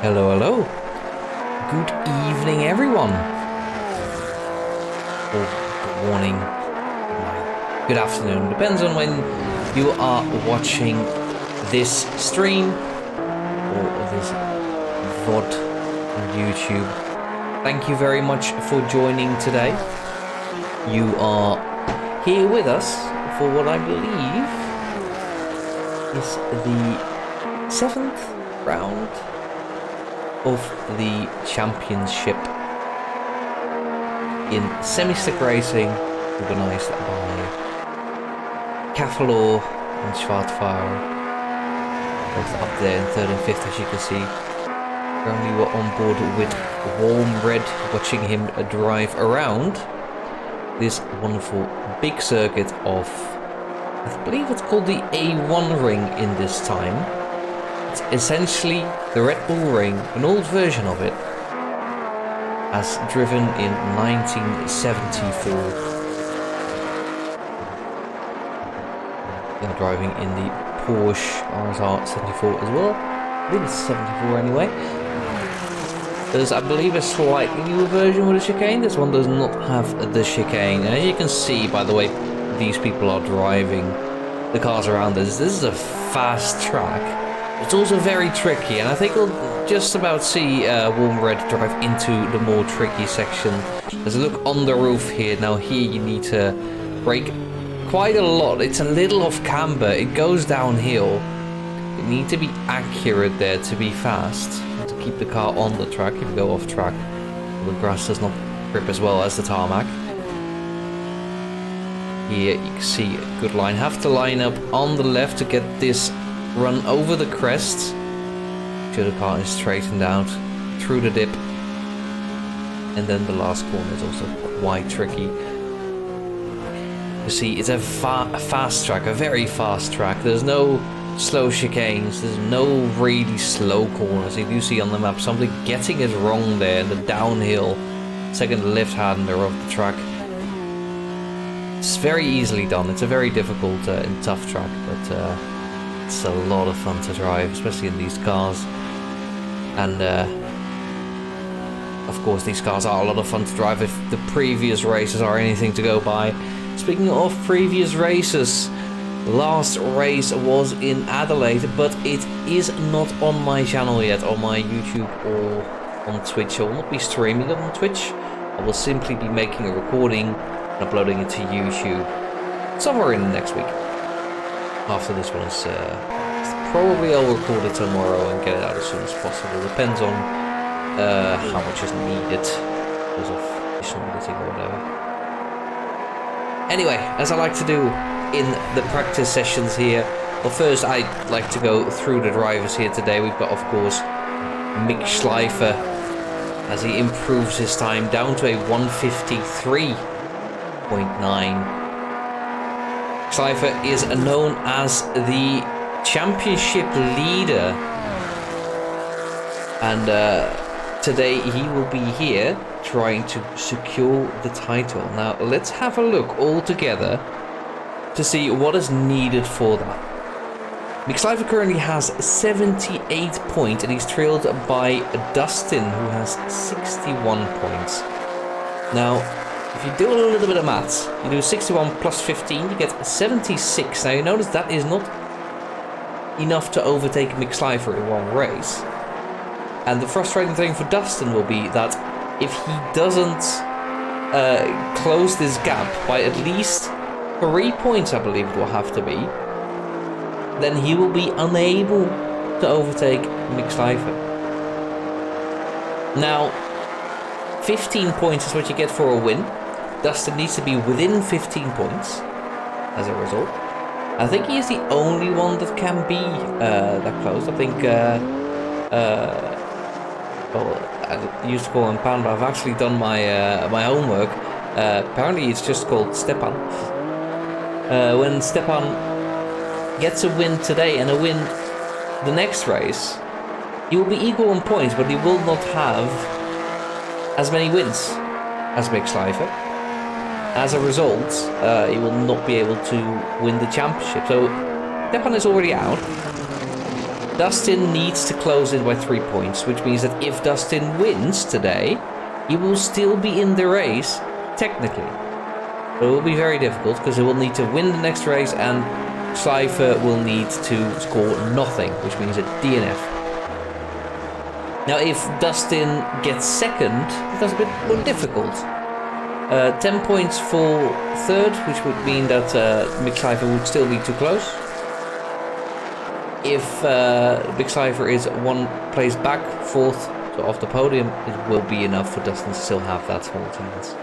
Hello, hello. Good evening, everyone. Or good morning, good afternoon. Depends on when you are watching this stream or this VOD on YouTube. Thank you very much for joining today. You are here with us for what I believe is the 7th round of the championship in semi-stick racing, organized by Cavalo and Schwartfire. Both up there in 3rd and 5th, as you can see. Currently we're on board with Warm Red, watching him drive around this wonderful big circuit of, I believe it's called the A1 ring in this time. It's essentially the Red Bull Ring, an old version of it, as driven in 1974. They're driving in the Porsche RSR 74 as well. I think it's 74 anyway. There's, I believe, a slightly newer version with a chicane. This one does not have the chicane. And as you can see, by the way, these people are driving the cars around us. This is a fast track. It's also very tricky, and I think we'll just about see Warm Red drive into the more tricky section. There's a look on the roof here. Now here you need to brake quite a lot. It's a little off camber. It goes downhill. You need to be accurate there to be fast, to keep the car on the track. If you go off track, the grass does not grip as well as the tarmac. Here you can see a good line. Have to line up on the left to get this run over the crest. until the car is straightened out through the dip. And then the last corner is also quite tricky. You see, it's a fast track, a very fast track. There's no slow chicanes, there's no really slow corners. You do see on the map somebody getting it wrong there, the downhill, second left-hander of the track. It's very easily done. It's a very difficult and tough track, but it's a lot of fun to drive, especially in these cars. And of course, these cars are a lot of fun to drive if the previous races are anything to go by. Speaking of previous races, the last race was in Adelaide, but it is not on my channel yet, on my YouTube or on Twitch. I will not be streaming it on Twitch. I will simply be making a recording and uploading it to YouTube somewhere in the next week. After this one is probably I'll record it tomorrow and get it out as soon as possible. Depends on how much is needed because of additional editing or whatever. Anyway, as I like to do in the practice sessions here, well, first I'd like to go through the drivers here today. We've got, of course, Mikk Schleifer as he improves his time down to a 153.9. Schleifer is known as the championship leader, and today he will be here trying to secure the title. Now let's have a look all together to see what is needed for that. Mikk Schleifer currently has 78 points and he's trailed by Dustin, who has 61 points. Now if you do a little bit of maths, you do 61 plus 15, you get 76. Now you notice that is not enough to overtake Mikk Schleifer in one race. And the frustrating thing for Dustin will be that if he doesn't close this gap by at least 3 points, I believe it will have to be, then he will be unable to overtake Mikk Schleifer. Now, 15 points is what you get for a win. Dustin needs to be within 15 points as a result. I think he is the only one that can be that close. I think, well, I used to call him Pan, but I've actually done my my homework. Apparently it's just called Stepan. When Stepan gets a win today and a win the next race, he will be equal in points, but he will not have as many wins as Mikk Schleifer. As a result, he will not be able to win the championship. So Stepan is already out. Dustin needs to close in by 3 points, which means that if Dustin wins today, he will still be in the race, technically. But it will be very difficult because he will need to win the next race and Schleifer will need to score nothing, which means a DNF. Now if Dustin gets second, that's a bit more difficult. 10 points for third, which would mean that Mikk Schleifer would still be too close. If Mikk Schleifer is one place back, fourth, so off the podium, it will be enough for Dustin to still have that small chance.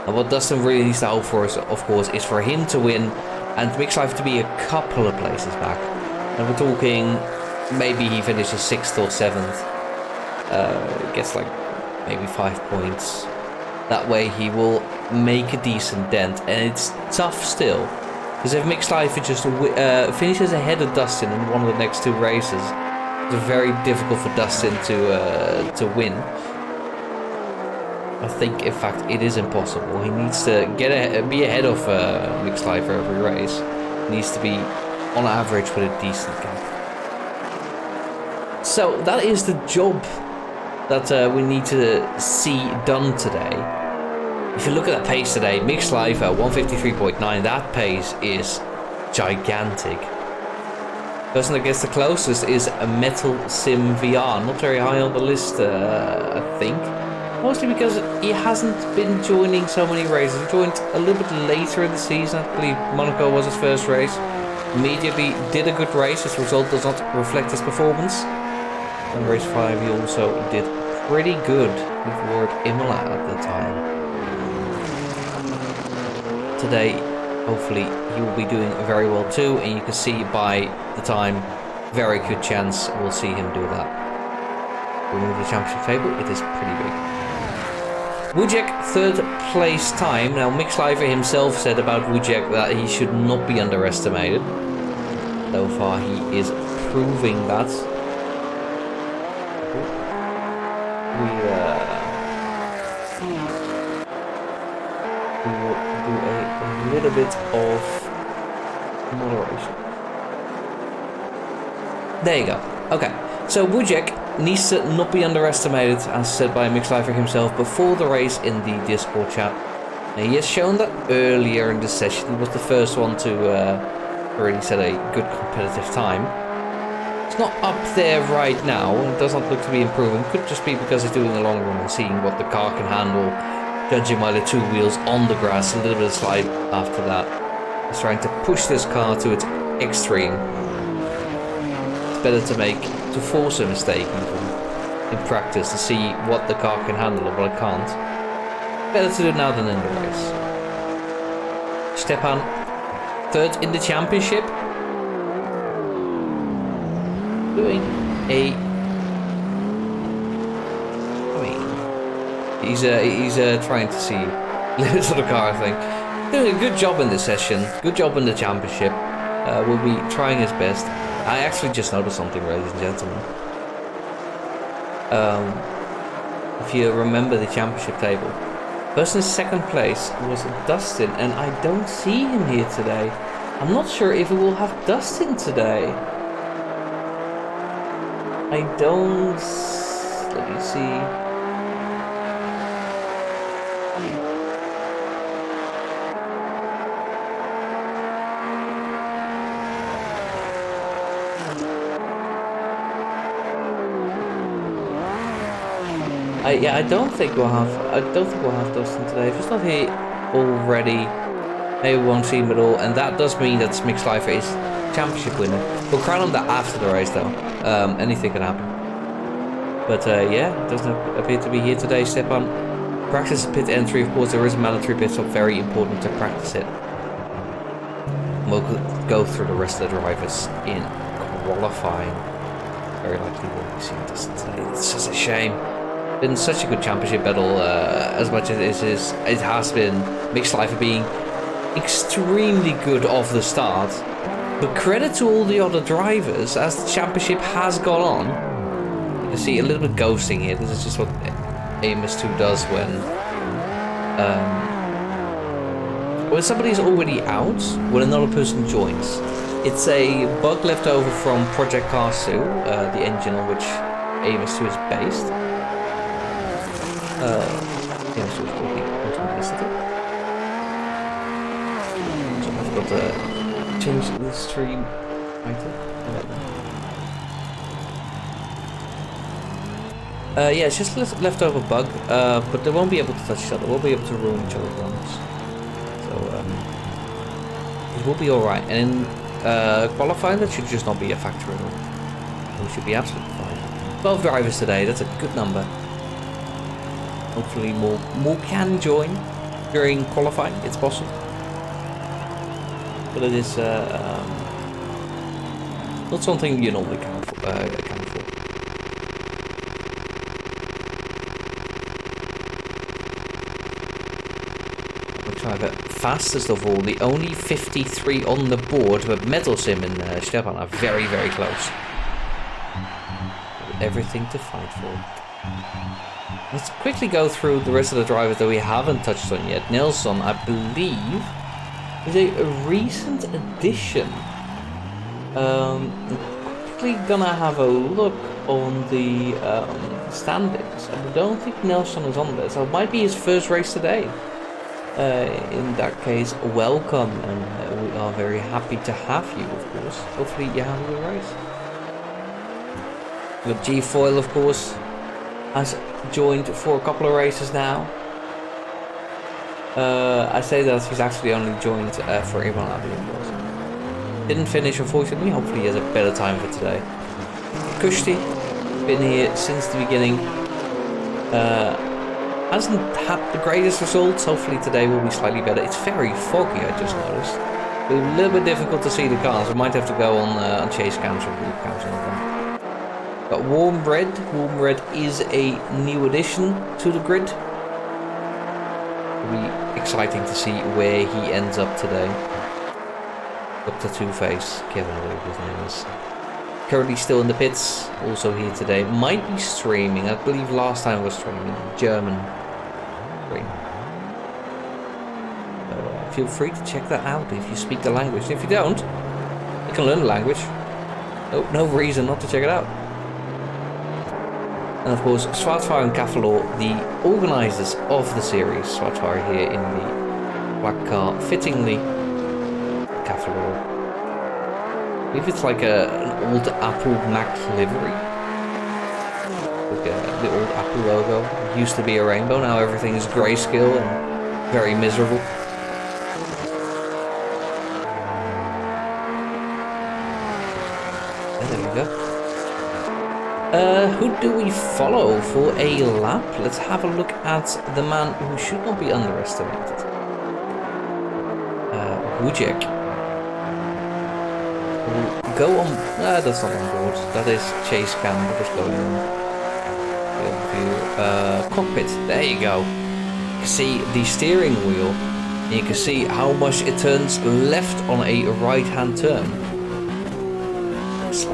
And what Dustin really needs to hope for, is, of course, is for him to win and Mikk Schleifer to be a couple of places back. And we're talking maybe he finishes 6th or 7th, gets like maybe 5 points. That way he will make a decent dent, and it's tough still. Because if Mikk Schleifer just finishes ahead of Dustin in one of the next 2 races, it's very difficult for Dustin to win. I think, in fact, it is impossible. He needs to be ahead of Mikk Schleifer every race. He needs to be on average with a decent gap. So that is the job that we need to see done today. If you look at that pace today, Mikk Schleifer 153.9, that pace is gigantic. The person that gets the closest is a Metal Sim VR, not very high on the list, I think. Mostly because he hasn't been joining so many races. He joined a little bit later in the season. I believe Monaco was his first race. Immediately did a good race. His result does not reflect his performance. In race 5 he also did pretty good with Ward Imola at the time. Today, hopefully, he will be doing very well too, and you can see by the time very good chance we'll see him do that. Remove the championship table, it is pretty big. Wojciech, 3rd place time. Now, Mikk Schleifer himself said about Wojciech that he should not be underestimated. So far, he is proving that. We will do a little bit of moderation. There you go. Okay, so Wojciech needs to not be underestimated, as said by Mikk Schleifer himself before the race in the Discord chat. Now, he has shown that earlier in the session he was the first one to already set a good competitive time. It's not up there right now, and does not look to be improving. Could just be because he's doing a long run and seeing what the car can handle, judging by the 2 wheels on the grass, a little bit of slide after that. He's trying to push this car to its extreme. It's better to force a mistake even in practice to see what the car can handle and what it can't. Better to do it now than in the race. Stepan, 3rd in the championship. Doing he's trying to see limits of the car, I think. Doing a good job in this session. Good job in the championship. Will be trying his best. I actually just noticed something, ladies and gentlemen. If you remember the championship table, person in 2nd place was Dustin, and I don't see him here today. I'm not sure if we will have Dustin today. I don't... Let me see. I don't think we'll have Dustin today. If it's not here already, maybe we won't see him at all, and that does mean that Mikk Schleifer is championship winner. We'll crown him that after the race, though. Anything can happen. But yeah, doesn't appear to be here today. Stepan, practice pit entry. Of course, there is a mandatory pit stop. Very important to practice it. We'll go through the rest of the drivers in qualifying. Very likely we'll be seeing Dustin today. It's just a shame. Been such a good championship battle, as much as it has been. Mikk Schleifer being extremely good off the start, but credit to all the other drivers as the championship has gone on. You can see a little bit ghosting here. This is just what AMS2 does when somebody's already out, when another person joins. It's a bug left over from Project Cars 2, the engine on which AMS2 is based. AMS2 is called the Ultimate Institute. So I've got to change the stream item. Yeah, it's just leftover bug, but they won't be able to touch each other. We'll be able to ruin each other's runs. So it will be alright. And in qualifying, that should just not be a factor at all. We should be absolutely fine. 12 drivers today, that's a good number. Hopefully more can join during qualifying, it's possible. But it is not something you normally account for. Driver fastest of all, the only 53 on the board, but Metal Sim and Stepan are very, very close. Everything to fight for. Let's quickly go through the rest of the drivers that we haven't touched on yet. Nelson, I believe, is a recent addition. Quickly gonna have a look on the standings. I don't think Nelson is on there, so it might be his first race today. In that case, welcome, and we are very happy to have you, of course. Hopefully you have a good race. With G-Foil, of course, has joined for a couple of races now. I say that he's actually only joined for Ivan Abbey, of course. Didn't finish, unfortunately. Hopefully he has a better time for today. Kushti, been here since the beginning. Hasn't had the greatest results. Hopefully today will be slightly better. It's very foggy, I just noticed. A little bit difficult to see the cars. We might have to go on chase cams or group cams and everything. But Warm Red is a new addition to the grid. It'll be exciting to see where he ends up today. Dr. Two-Face, Kevin, I believe his name is. Currently still in the pits, also here today. Might be streaming. I believe last time was streaming. German stream. Feel free to check that out if you speak the language. If you don't, you can learn the language. No reason not to check it out. And of course, Schwarzfire and Cavallor, the organisers of the series. Schwarzfire here in the black car, fittingly Cavallor. I believe it's like an old Apple Mac livery. Like the old Apple logo. It used to be a rainbow, now everything is grayscale and very miserable. And there we go. Who do we follow for a lap? Let's have a look at the man who should not be underestimated. Wujek. Go on. That's not on board. That is chase cam that is going on. Cockpit. There you go. You can see the steering wheel. And you can see how much it turns left on a right-hand turn.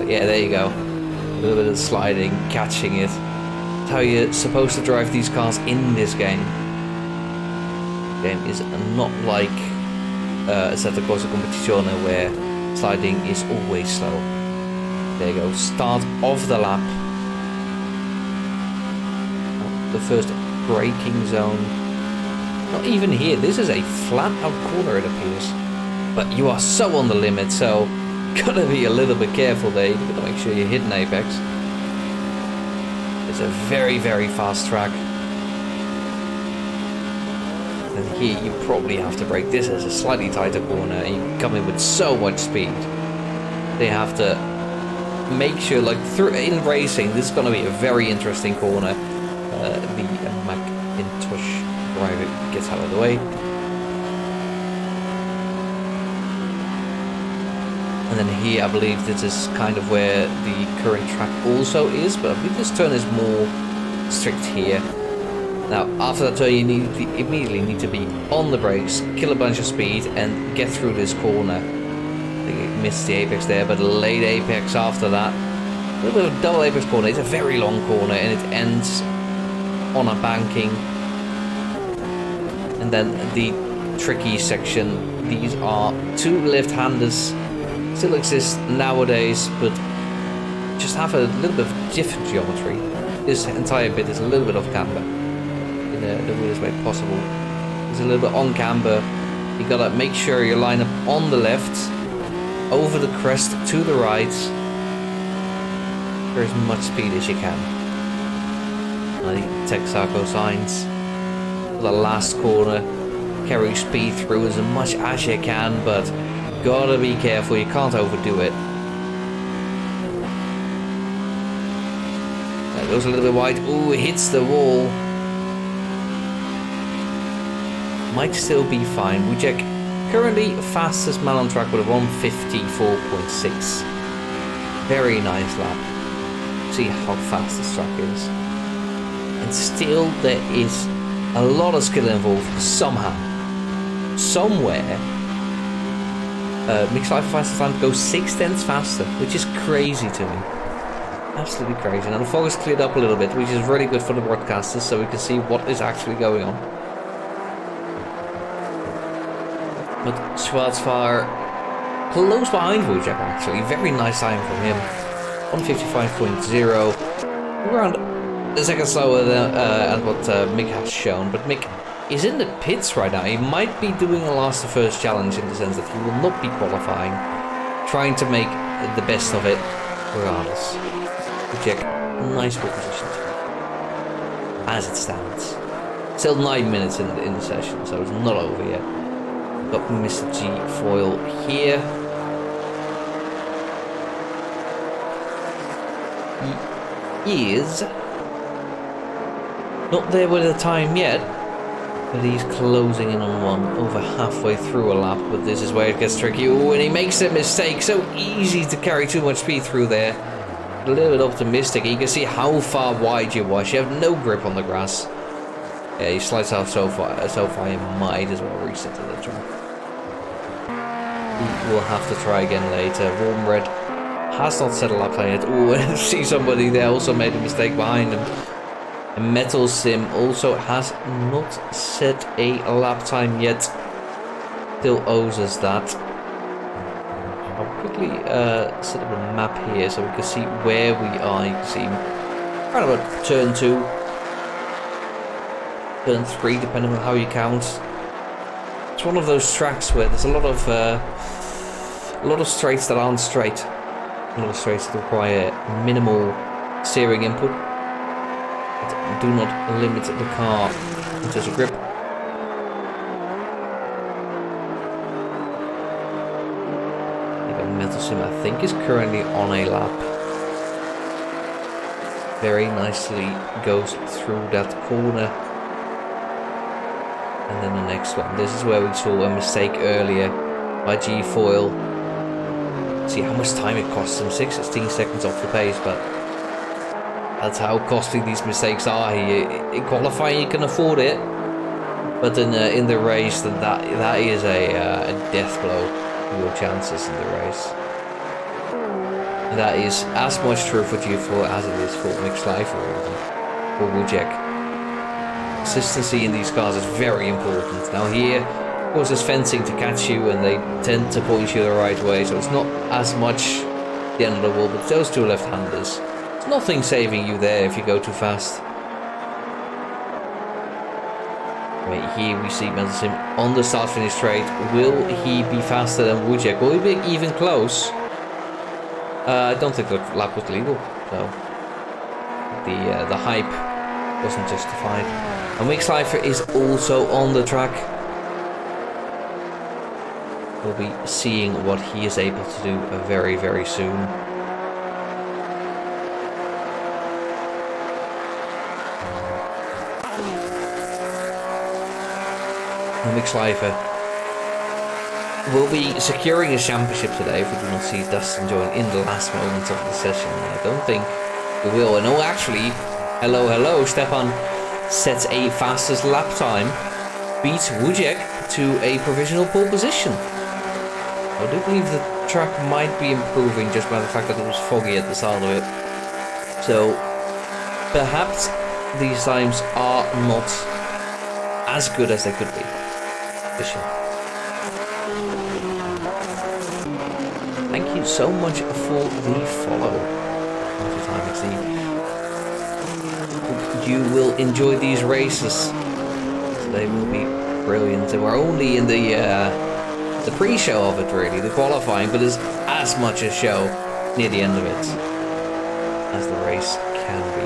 Yeah, there you go. A little bit of sliding, catching it. That's how you're supposed to drive these cars in this game. The game is not like Assetto Corsa Competizione where sliding is always slow. There you go, start of the lap. The first braking zone. Not even here, this is a flat out corner it appears. But you are so on the limit, so gotta be a little bit careful there. You gotta make sure you hit an apex. It's a very, very fast track. And here you probably have to brake. This is a slightly tighter corner and you come in with so much speed. They have to make sure, like in racing, this is gonna be a very interesting corner. The Macintosh driver gets out of the way. And then here, I believe this is kind of where the current track also is, but I believe this turn is more strict here. Now, after that turn, you immediately need to be on the brakes, kill a bunch of speed, and get through this corner. I think it missed the apex there, but a late apex after that. A little bit of a double apex corner. It's a very long corner, and it ends on a banking. And then the tricky section. These are two left-handers. Still exist nowadays, but just have a little bit of different geometry. This entire bit is a little bit off camber in the weirdest way possible. It's a little bit on camber. You gotta make sure you line up on the left, over the crest to the right, for as much speed as you can. The Texaco signs for the last corner. Carry speed through as much as you can, but gotta be careful, you can't overdo it. That goes a little bit wide. Ooh, it hits the wall. Might still be fine. We check currently fastest man on track with a 154.6. Very nice lap. See how fast this track is. And still there is a lot of skill involved somehow. Somewhere. Mikk Schleifer finds the time to go 6/10 faster, which is crazy to me. Absolutely crazy. Now the fog is cleared up a little bit, which is really good for the broadcasters, so we can see what is actually going on. But Schwarzfire close behind Wojciech actually. Very nice time from him. 155.0. Around a second slower than what Mikk has shown, but Mikk is in the pits right now. He might be doing a last to first challenge in the sense that he will not be qualifying, trying to make the best of it regardless. Check, nice pole position as it stands. Still 9 minutes in the session, so it's not over yet. Got Mr. G foil here. He is not there with the time yet. But he's closing in on one over halfway through a lap, but this is where it gets tricky. Oh, and he makes a mistake. So easy to carry too much speed through there. A little bit optimistic. You can see how far wide you was. You have no grip on the grass. Yeah, he slides out so far he might as well reset to the track. He will have to try again later. Warm Red has not set a lap time yet. Oh, and see somebody there also made a mistake behind him. And Metal Sim also has not set a lap time yet. Still owes us that. I'll quickly set up a map here so we can see where we are. You can see right about turn 2, turn 3, depending on how you count. It's one of those tracks where there's a lot of straights that aren't straight. A lot of straights that require minimal steering input. Do not limit the car in terms of grip. Metal Sim, I think, is currently on a lap. Very nicely goes through that corner. And then the next one. This is where we saw a mistake earlier by G-Foil. See how much time it costs him. 16 seconds off the pace, but that's how costly these mistakes are here. In qualifying, you can afford it, but in the race, that is a death blow to your chances in the race. And that is as much true for G4 as it is for Mikk Schleifer or Wujek. Consistency in these cars is very important. Now here, of course, there's fencing to catch you, and they tend to point you the right way, so it's not as much the end of the world. But those two left-handers. Nothing saving you there if you go too fast. Right, here we see Metal Sim on the start-finish straight. Will he be faster than Wujek? Will he be even close? I don't think the lap was legal, so the hype wasn't justified. And Mikk Schleifer is also on the track. We'll be seeing what he is able to do very, very soon. Mikk Schleifer will be securing his championship today if we do not see Dustin join in the last moments of the session. I don't think we will. And oh, actually, hello, Stefan sets a fastest lap time, beats Wujek to a provisional pole position. I do believe the track might be improving just by the fact that it was foggy at the start of it. So perhaps these times are not as good as they could be. Thank you so much for the follow. You will enjoy these races. They will be brilliant. And we're only in the pre-show of it, really, the qualifying, but there's as much a show near the end of it as the race can be.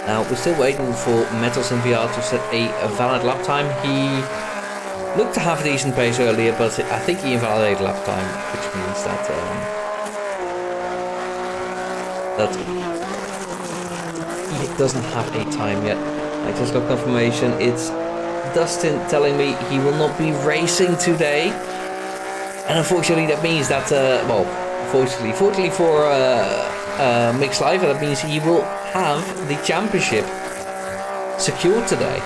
Now, we're still waiting for Metal Sim VR to set a valid lap time. He looked to have a decent pace earlier, but I think he invalidated lap time, which means that he doesn't have a time yet. I just got confirmation. It's Dustin telling me he will not be racing today. And unfortunately, that means that, fortunately for Mikk Schleifer, that means he will have the championship secured today.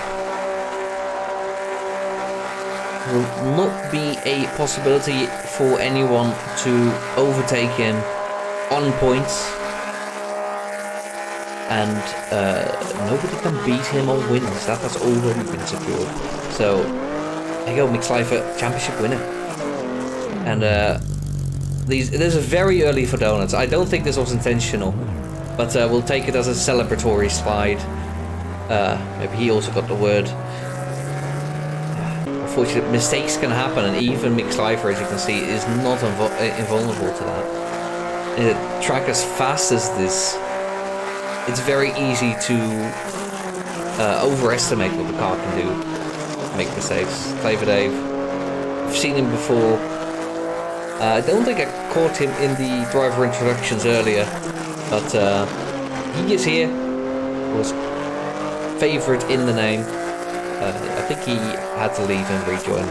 Will not be a possibility for anyone to overtake him on points, and nobody can beat him on wins. That has already been secured. So there you go, Mikk Schleifer, championship winner. And this is very early for donuts. I don't think this was intentional, but we'll take it as a celebratory slide. Maybe he also got the word. Unfortunately, mistakes can happen, and even Mikk Schleifer, as you can see, is not invulnerable to that. In a track as fast as this, it's very easy to overestimate what the car can do. Make mistakes. Flavor Dave, I've seen him before. I don't think I caught him in the driver introductions earlier, but he is here. Of course, favourite in the name. I think he had to leave and rejoin.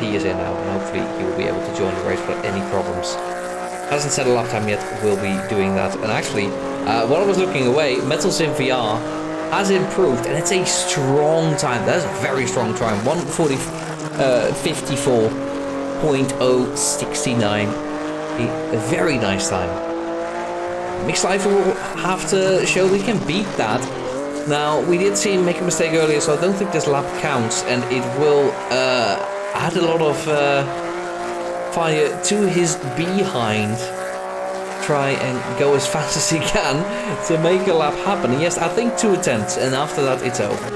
He is in now, and hopefully he will be able to join the race without any problems. Hasn't set a lap time yet, will be doing that. And actually, while I was looking away, Metal Sim VR has improved, and it's a strong time. That's a very strong time. 1:54.069. A very nice time. Mikk Schleifer will have to show we can beat that. Now, we did see him make a mistake earlier, so I don't think this lap counts, and it will add a lot of fire to his behind. Try and go as fast as he can to make a lap happen. He has, I think, 2 attempts, and after that, it's over.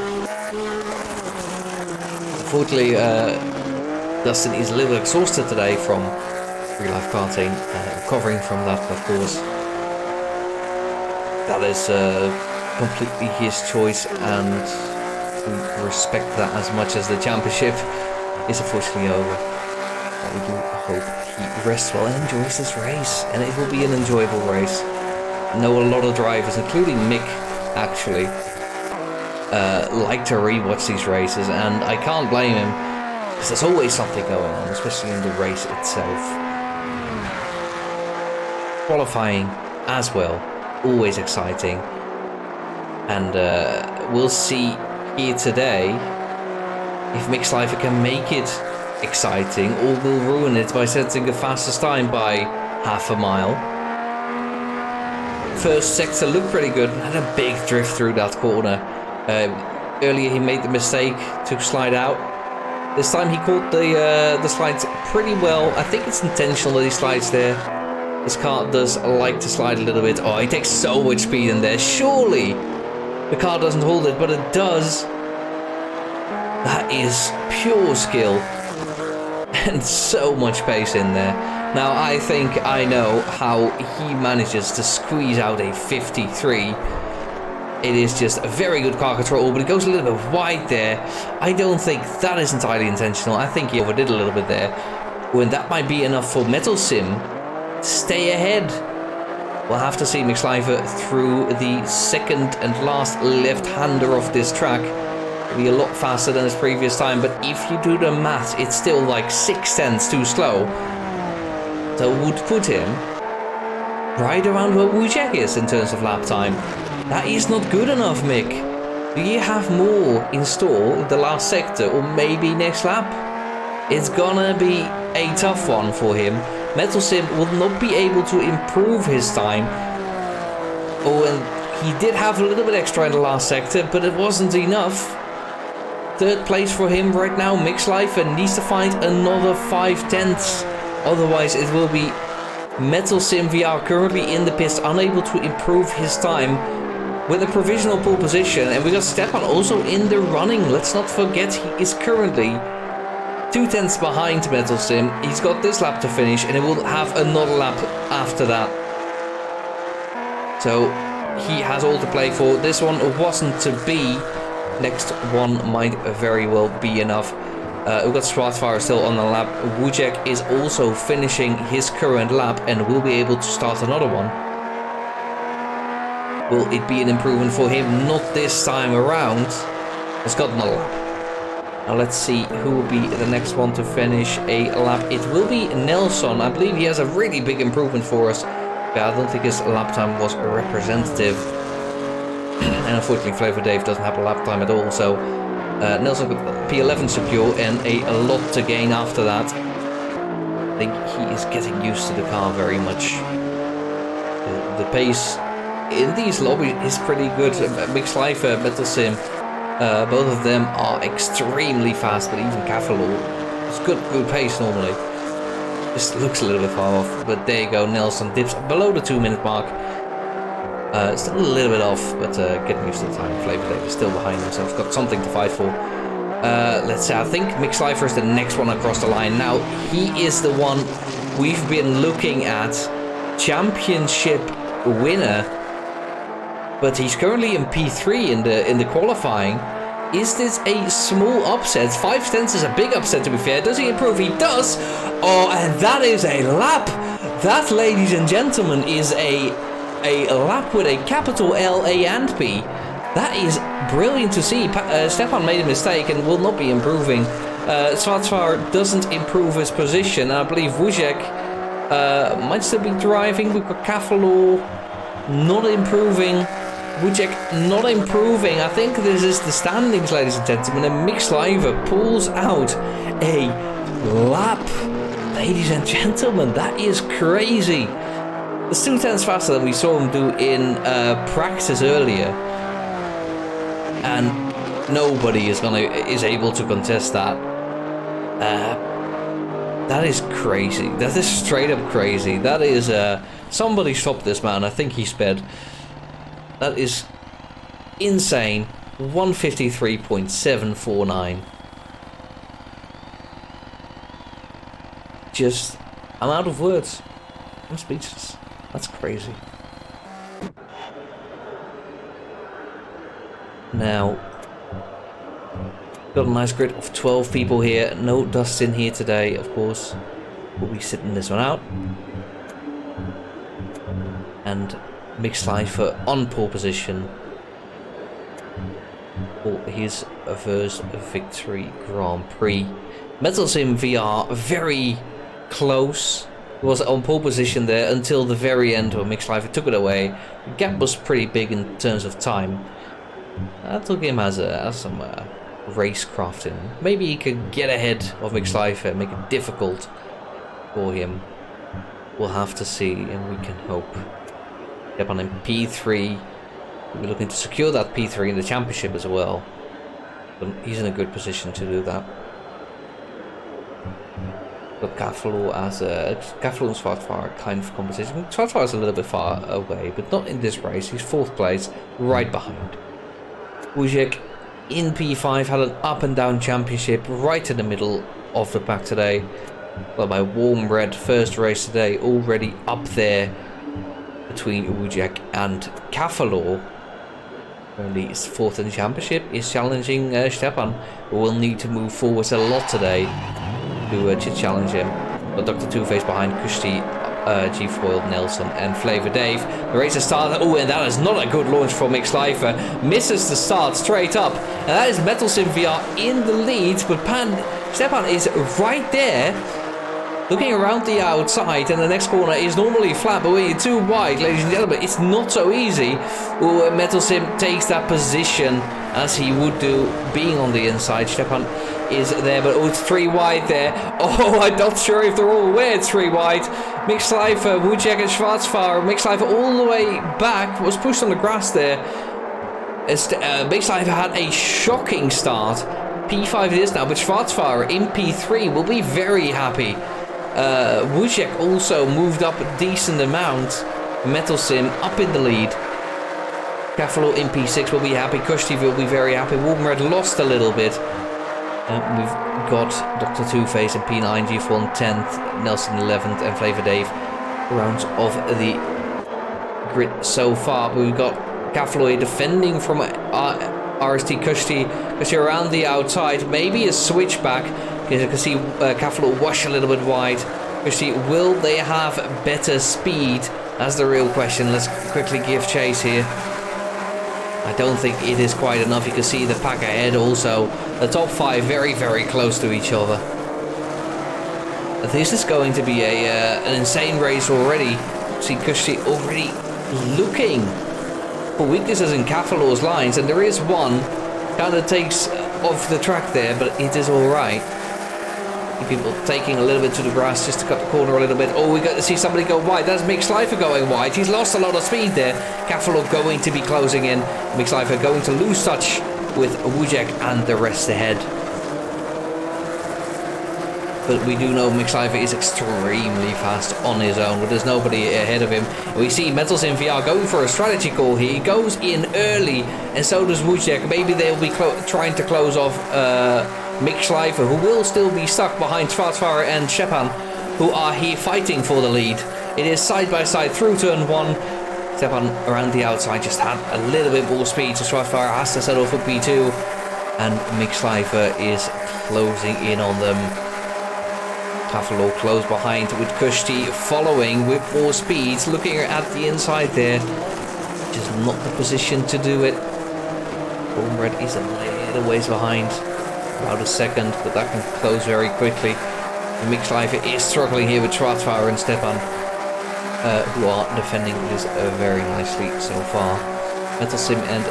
Unfortunately, Dustin is a little exhausted today from real-life karting, recovering from that, of course. That is completely his choice, and we respect that as much as the championship is unfortunately over. But we do hope he rests well and enjoys this race, and it will be an enjoyable race. I know a lot of drivers, including Mick, actually, like to rewatch these races, and I can't blame him, because there's always something going on, especially in the race itself. Qualifying as well, always exciting. And we'll see here today if Mikk Schleifer can make it exciting, or will ruin it by setting the fastest time by half a mile. First sector looked pretty good, had a big drift through that corner. Earlier he made the mistake to slide out. This time he caught the slides pretty well. I think it's intentional that he slides there. This car does like to slide a little bit. Oh, he takes so much speed in there. Surely the car doesn't hold it, but it does. That is pure skill. And so much pace in there. Now, I think I know how he manages to squeeze out a 53. It is just a very good car control, but it goes a little bit wide there. I don't think that is entirely intentional. I think he overdid a little bit there. When that might be enough for Metal Sim to stay ahead. We'll have to see Mikk Schleifer through the second and last left-hander of this track. It'll be a lot faster than his previous time, but if you do the math, it's still like 6/10 too slow. So would put him right around where Wojciech is in terms of lap time. That is not good enough, Mick. Do you have more in store in the last sector, or maybe next lap? It's gonna be a tough one for him. Metal Sim will not be able to improve his time. Oh, and he did have a little bit extra in the last sector, but it wasn't enough. Third place for him right now. Mikk Schleifer needs to find another 5/10. Otherwise, it will be Metal Sim VR currently in the pits, unable to improve his time with a provisional pole position. And we got Stepan also in the running. Let's not forget he is currently 2/10 behind Metal Sim. He's got this lap to finish, and he will have another lap after that. So he has all to play for. This one wasn't to be. Next one might very well be enough. We've got Spratfire still on the lap. Wojciech is also finishing his current lap and will be able to start another one. Will it be an improvement for him? Not this time around. He's got another lap. Now let's see who will be the next one to finish a lap. It will be Nelson. I believe he has a really big improvement for us. Yeah, I don't think his lap time was representative. And unfortunately, Flavor Dave doesn't have a lap time at all. So Nelson got P11 secure and a lot to gain after that. I think he is getting used to the car very much. The pace in these lobbies is pretty good. Mikk Schleifer, Metal Sim, both of them are extremely fast, but even Cavalo is good pace normally. Just looks a little bit far off, but there you go. Nelson dips below the 2-minute mark. Still a little bit off, but getting used to the time. Flavor Dave is still behind him, so he's got something to fight for. Let's say I think Mikk Schleifer is the next one across the line. Now, he is the one we've been looking at. Championship winner. But he's currently in P3 in the qualifying. Is this a small upset? 5/10 is a big upset, to be fair. Does he improve? He does! Oh, and that is a lap! That, ladies and gentlemen, is a lap with a capital L, A, and P. That is brilliant to see. Stefan made a mistake and will not be improving. Schwarzfahrer doesn't improve his position. I believe Wujek might still be driving. We've got Cavalo not improving. Wujek not improving. I think this is the standings, ladies and gentlemen. And Mikk Schleifer pulls out a lap. Ladies and gentlemen, that is crazy. It's 2/10 faster than we saw him do in practice earlier. And nobody is able to contest that. That is crazy. That is straight up crazy. That is somebody stop this man. I think he sped. That is insane. 153.749. Just, I'm out of words. I'm speechless. That's crazy. Now, got a nice grid of 12 people here. No dust in here today, of course. We'll be sitting this one out. And Mikk Schleifer on pole position for his first victory Grand Prix. Metal Sim VR very close. He was on pole position there until the very end where Mikk Schleifer took it away. The gap was pretty big in terms of time. That took him as some racecraft in. Maybe he could get ahead of Mikk Schleifer, make it difficult for him. We'll have to see, and we can hope. Step on in P3. We'll be looking to secure that P3 in the championship as well. But he's in a good position to do that. Got Cavalo as Cavalo and Schwarzfahrer kind of competition. Schwarzfahrer is a little bit far away, but not in this race. He's 4th place, right behind. Wujek in P5 had an up and down championship right in the middle of the pack today. Well, by warm red, first race today, already up there between Wujek and Cavalo. Only is 4th in the championship, is challenging Stepan, who will need to move forwards a lot today to challenge him. But Dr. Two-Face behind Kushti, G-Foil, Nelson and Flavor Dave. The race has started. Oh, and that is not a good launch for Mikk Schleifer. Misses the start straight up. And that is Metal Sim VR in the lead. But Stepan is right there, looking around the outside, and the next corner is normally flat, but when you're too wide, ladies and gentlemen, it's not so easy. Oh, Metal Sim takes that position as he would do being on the inside. Stepan is there, but oh, it's 3 wide there. Oh, I'm not sure if they're all aware it's 3 wide. Mikk Schleifer, Wujek and Schwarzfahrer. Mikk Schleifer all the way back, was pushed on the grass there. Mikk Schleifer had a shocking start. P5 it is now, but Schwarzfahrer in P3 will be very happy. Wujek also moved up a decent amount. Metal Sim up in the lead. Cavalo in P6 will be happy. Kushti will be very happy. Wolfenred lost a little bit. We've got Dr. Two-Face in P9, G4 10th, Nelson 11th, and Flavor Dave rounds of the grid so far. But we've got Cavalo defending from RST Kushti around the outside. Maybe a switchback. You can see Cavalo wash a little bit wide. Kushti, will they have better speed? That's the real question. Let's quickly give chase here. I don't think it is quite enough. You can see the pack ahead also. The top 5 very, very close to each other. This is going to be an insane race already. See Kushti already looking for weaknesses in Cavalo's lines. And there is one kind of takes off the track there, but it is alright. People taking a little bit to the grass just to cut the corner a little bit. Oh, we got to see somebody go wide. That's Mikk Schleifer going wide. He's lost a lot of speed there. Cavalo going to be closing in. Mikk Schleifer going to lose touch with Wujek and the rest ahead. But we do know Mikk Schleifer is extremely fast on his own, but there's nobody ahead of him. We see Metal Sim VR going for a strategy call here. He goes in early, and so does Wujek. Maybe they'll be trying to close off Mikk Schleifer, who will still be stuck behind Schwarzfahrer and Stepan, who are here fighting for the lead. It is side by side through turn 1. Stepan around the outside just had a little bit more speed, so Schwarzfahrer has to settle for P2. And Mikk Schleifer is closing in on them. Cavalo close behind with Kushti following with more speed, looking at the inside there. Just not the position to do it. Boom Red is a little ways behind. About a second, but that can close very quickly. And Mikk Schleifer is struggling here with Schwarzfahrer and Stepan, who are defending this very nicely so far. Metal Sim and...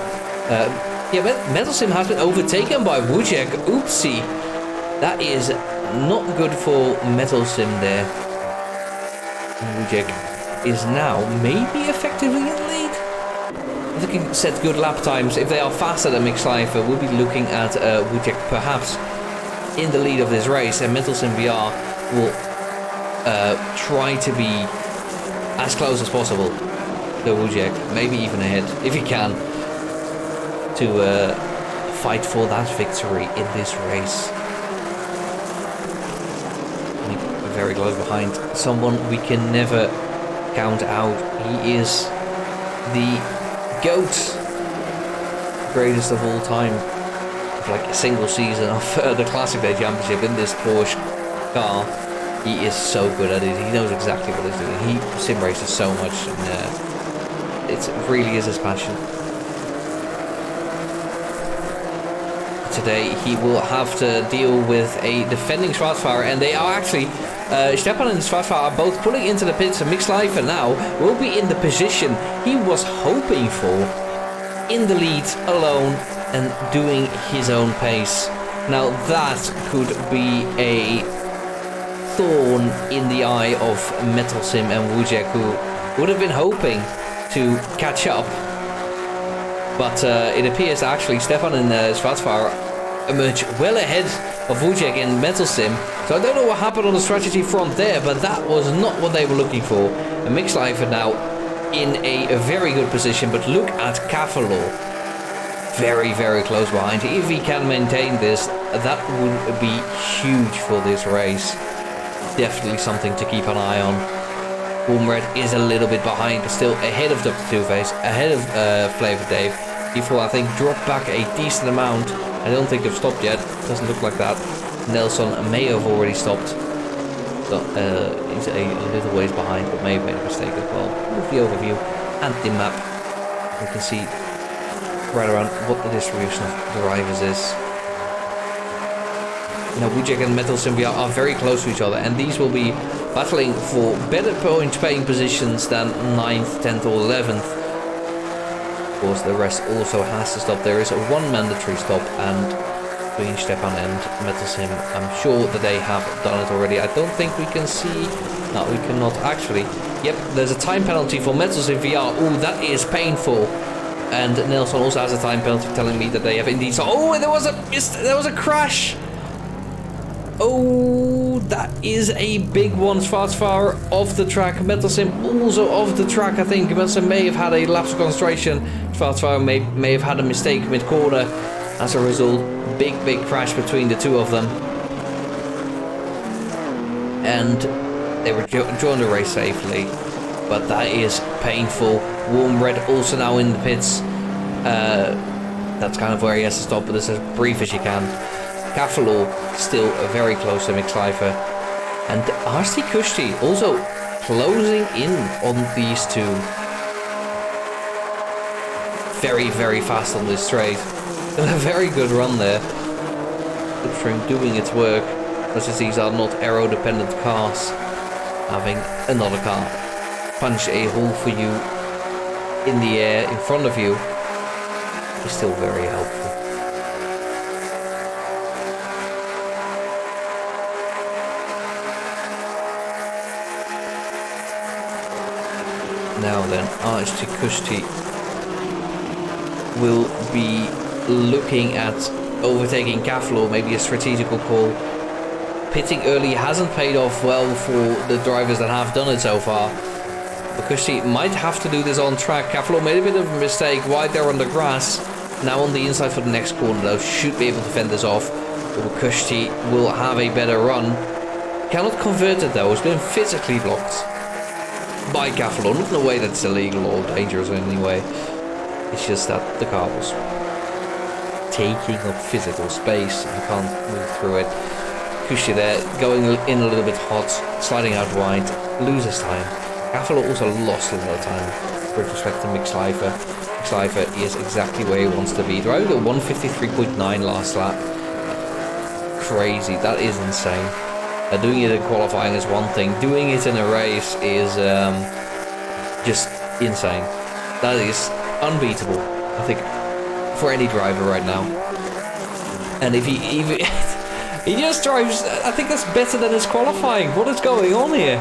Metal Sim has been overtaken by Wojciech. Oopsie. That is not good for Metal Sim there. Wojciech is now maybe effectively in the lead. If they can set good lap times, if they are faster than Mikk Schleifer, we'll be looking at Wojciech perhaps in the lead of this race, and Metal Sim VR will try to be as close as possible to Wojciech, maybe even ahead if he can, to fight for that victory in this race. Very close behind someone we can never count out. He is the GOAT, greatest of all time, of like a single season of the Classic Day Championship in this Porsche car. He is so good at it. He knows exactly what he's doing. He sim races so much, and it really is his passion. Today he will have to deal with a defending Schwarzfahrer, and they are actually Stepan and Schwarzfahrer are both pulling into the pits, and Mikk Schleifer now will be in the position he was hoping for, in the lead alone and doing his own pace. Now that could be a thorn in the eye of Metal Sim and Wojciech, who would have been hoping to catch up. But it appears actually Stepan and Schwarzfahrer emerge well ahead of Wojciech in Metal Sim. So I don't know what happened on the strategy front there, but that was not what they were looking for. And Mikk Schleifer now in a very good position, but look at Cavallor. Very, very close behind. If he can maintain this, that would be huge for this race. Definitely something to keep an eye on. Boom Red is a little bit behind, but still ahead of Dr. Two-Face, ahead of Flavor Dave. Before I think dropped back a decent amount. I don't think they've stopped yet. Doesn't look like that. Nelson may have already stopped. So he's a little ways behind, but may have made a mistake as well. With the overview and the map, we can see right around what the distribution of drivers is. Now Wojciech and Metal Sim VR are very close to each other, and these will be battling for better point paying positions than 9th, 10th or 11th. Of course, the rest also has to stop. There is one mandatory stop, and between Stepan and Metal Sim, I'm sure that they have done it already. I don't think we can see. No, we cannot actually. Yep, there's a time penalty for Metal Sim VR. Oh, that is painful. And Nelson also has a time penalty telling me that they have indeed. So, oh, there was a crash. Oh, that is a big one. Schwarzfahrer off the track. Metal Sim also off the track, I think. Metal Sim may have had a lapse of concentration. Schwarzfahrer may have had a mistake mid-corner. As a result, big crash between the two of them. And they were joined the race safely. But that is painful. Warm Red also now in the pits. That's kind of where he has to stop, but it's as brief as you can. Cavallor still very close to Mikk Schleifer. And RC Kushti also closing in on these two. Very fast on this straight. And a very good run there. Slipstream doing its work. As these are not aero dependent cars. Having another car punch a hole for you in the air in front of you is still very helpful. Now then, RSG Kushti will be looking at overtaking Cavallor, maybe a strategical call. Pitting early hasn't paid off well for the drivers that have done it so far. But Kushti might have to do this on track. Cavallor made a bit of a mistake wide there on the grass. Now on the inside for the next corner though, should be able to fend this off. Kushti will have a better run. Cannot convert it though, it's been physically blocked by Cavallor, not in a way that's illegal or dangerous in any way. It's just that the car was taking up physical space and you can't move through it. Kushti there, going in a little bit hot, sliding out wide, loses time. Cavallor also lost a lot of time with respect to Mikk Schleifer. Schleifer is exactly where he wants to be. Driving at 153.9 last lap. Crazy, that is insane. Doing it in qualifying is one thing. Doing it in a race is just insane. That is unbeatable, I think, for any driver right now. And if he even... he just drives... I think that's better than his qualifying. What is going on here?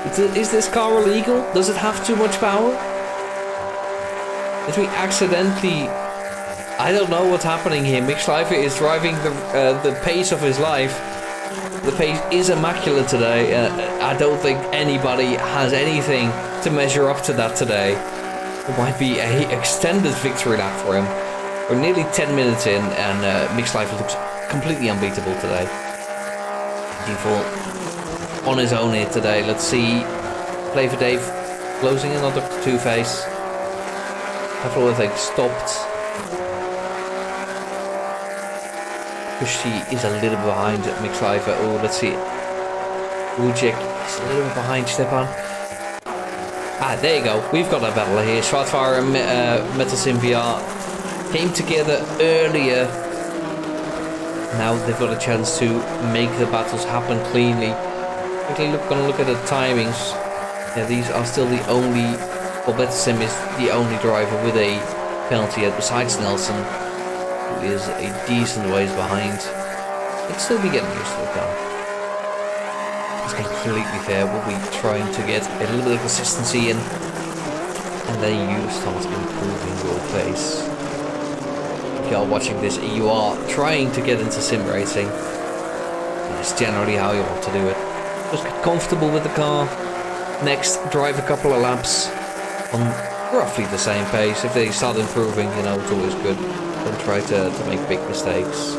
Is this car illegal? Does it have too much power? Did we accidentally... I don't know what's happening here. Mikk Schleifer is driving the pace of his life. The pace is immaculate today. I don't think anybody has anything to measure up to that today. It might be an extended victory lap for him. We're nearly 10 minutes in and Mikk Schleifer looks completely unbeatable today. Default on his own here today. Let's see. Play for Dave closing another two-face. Couple of things stopped. She is a little bit behind Mikk Schleifer. Oh, let's see. Ujek is a little bit behind Stefan. Ah, there you go. We've got a battle here. Schwarzfahrer and Metal Sim VR came together earlier. Now they've got a chance to make the battles happen cleanly. Quickly gonna look at the timings. Yeah, these are still the only... Well, Metal Sim is the only driver with a penalty yet besides Nelson, who is a decent ways behind. Let's still be getting used to the car. It's completely fair. We'll be trying to get a little bit of consistency in, and then you start improving your pace. If you are watching this, you are trying to get into sim racing. That's generally how you want to do it. Just get comfortable with the car. Next, drive a couple of laps on roughly the same pace. If they start improving, you know, it's always good. Don't try to make big mistakes.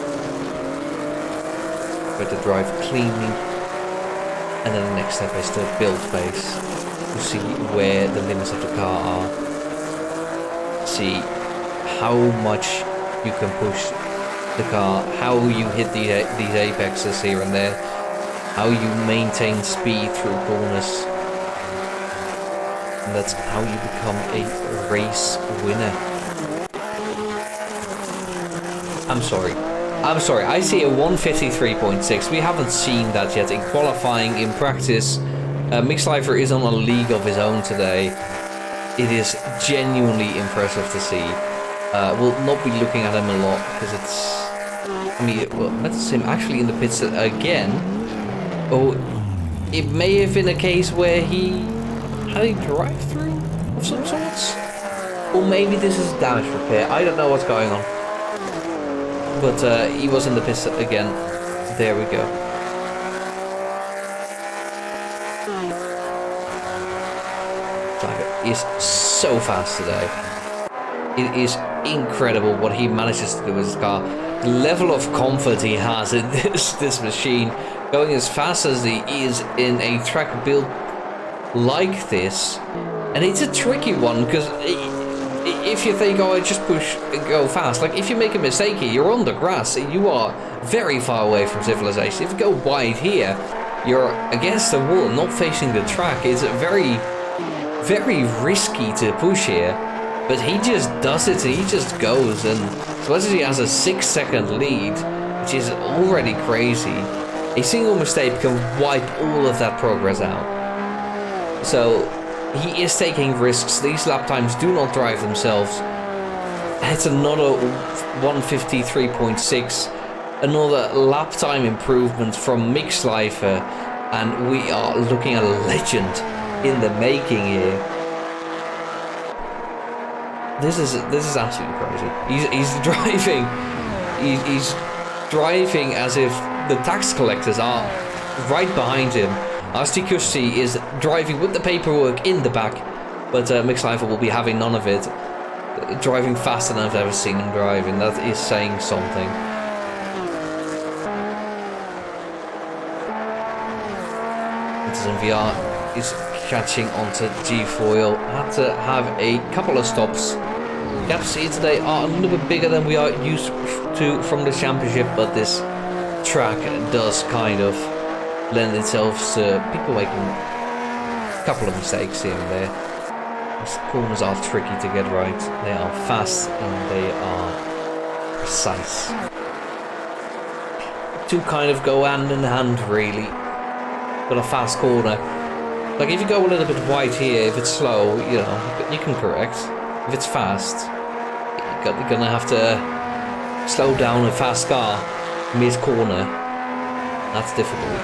Try to drive cleanly. And then the next step is to build pace. To see where the limits of the car are. See how much you can push the car. How you hit these apexes here and there. How you maintain speed through corners. And that's how you become a race winner. I'm sorry, I see a 153.6. We haven't seen that yet in qualifying, in practice. Mikk Schleifer is on a league of his own today. It is genuinely impressive to see. We'll not be looking at him a lot because it's... I mean, well, that's him actually in the pits again. Oh, it may have been a case where he had a drive-through of some sorts? Or maybe this is damage repair. I don't know what's going on. But he was in the pits again. There we go. Schleifer is so fast today. It is incredible what he manages to do with his car. The level of comfort he has in this machine, going as fast as he is in a track build like this. And it's a tricky one because if you think, oh, I just push and go fast, like if you make a mistake here, you're on the grass, you are very far away from civilization. If you go wide here, you're against the wall, not facing the track. It's very, very risky to push here. But he just does it, he just goes, and as much as he has a 6-second lead, which is already crazy, a single mistake can wipe all of that progress out. So he is taking risks. These lap times do not drive themselves. It's another 153.6, another lap time improvement from Mikk Schleifer, and we are looking at a legend in the making here. This is absolutely crazy. He's driving. He's driving as if the tax collectors are right behind him. Asti Kusti is driving with the paperwork in the back, but Mikk Schleifer will be having none of it. Driving faster than I've ever seen him driving. That is saying something. VR is catching onto G-Foil. Had to have a couple of stops. Gaps here today are a little bit bigger than we are used to from the championship, but this track does kind of lend itself to people making a couple of mistakes here and there. These corners are tricky to get right. They are fast and they are precise. Two kind of go hand in hand, really. Got a fast corner. Like if you go a little bit wide here, if it's slow, you know, you can correct. If it's fast, you're gonna have to slow down a fast car mid-corner. That's difficult.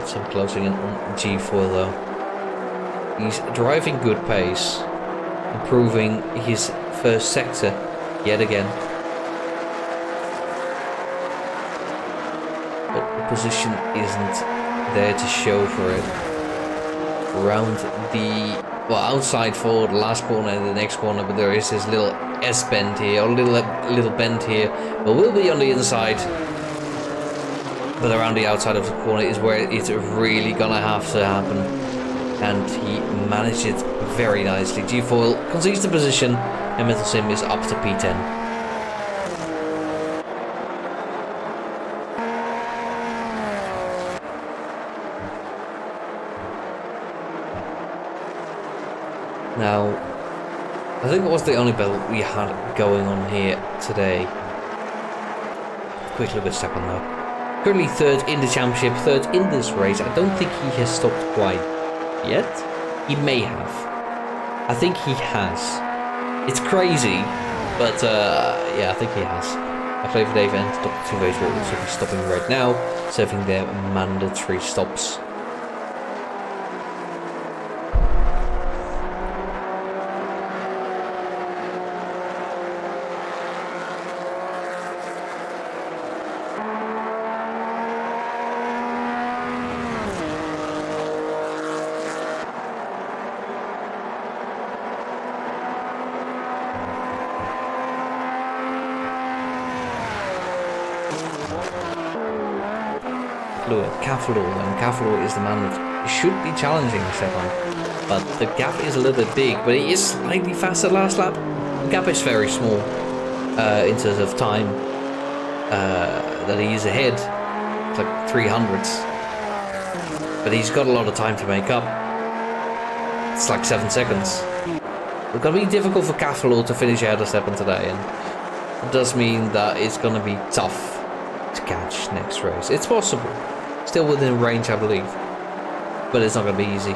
Some closing in on G4 though. He's driving good pace, improving his first sector yet again. But the position isn't there to show for it. Around the, well, outside for the last corner and the next corner, but there is this little S bend here, or little bend here, but we'll be on the inside. But around the outside of the corner is where it's really gonna have to happen. And he managed it very nicely. G-Foil concedes the position, and Metal Sim is up to P10. Now, I think it was the only battle we had going on here today. Quick look at Stepan though. Currently third in the championship, third in this race. I don't think he has stopped quite yet. He may have. I think he has. It's crazy, but yeah, I think he has. Flavor Dave and Dr. 2 Ways will also be stopping right now, serving their mandatory stops. Cavalo is the man that should be challenging Stepan, but the gap is a little bit big, but he is slightly faster last lap. The gap is very small in terms of time that he is ahead. It's like 300s, but he's got a lot of time to make up. It's like 7 seconds. It's gonna be difficult for Cavalo to finish ahead of Stepan today, and it does mean that it's gonna be tough to catch next race. It's possible. Still within range, I believe. But it's not going to be easy.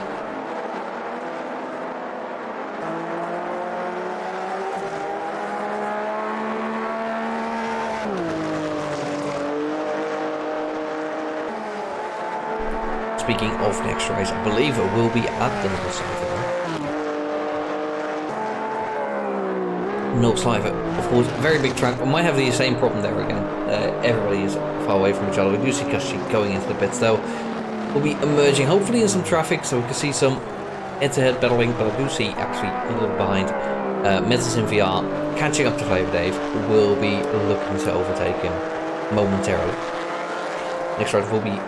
Speaking of next race, I believe it will be at the Mikk Schleifer. Of course, very big track. We might have the same problem there again. Everybody is far away from each other. We do see Kashi going into the pits though. We'll be emerging hopefully in some traffic so we can see some head-to-head battling, but I do see actually a little behind Metal Sim VR catching up to Flavor Dave. Will be looking to overtake him momentarily. Next ride will be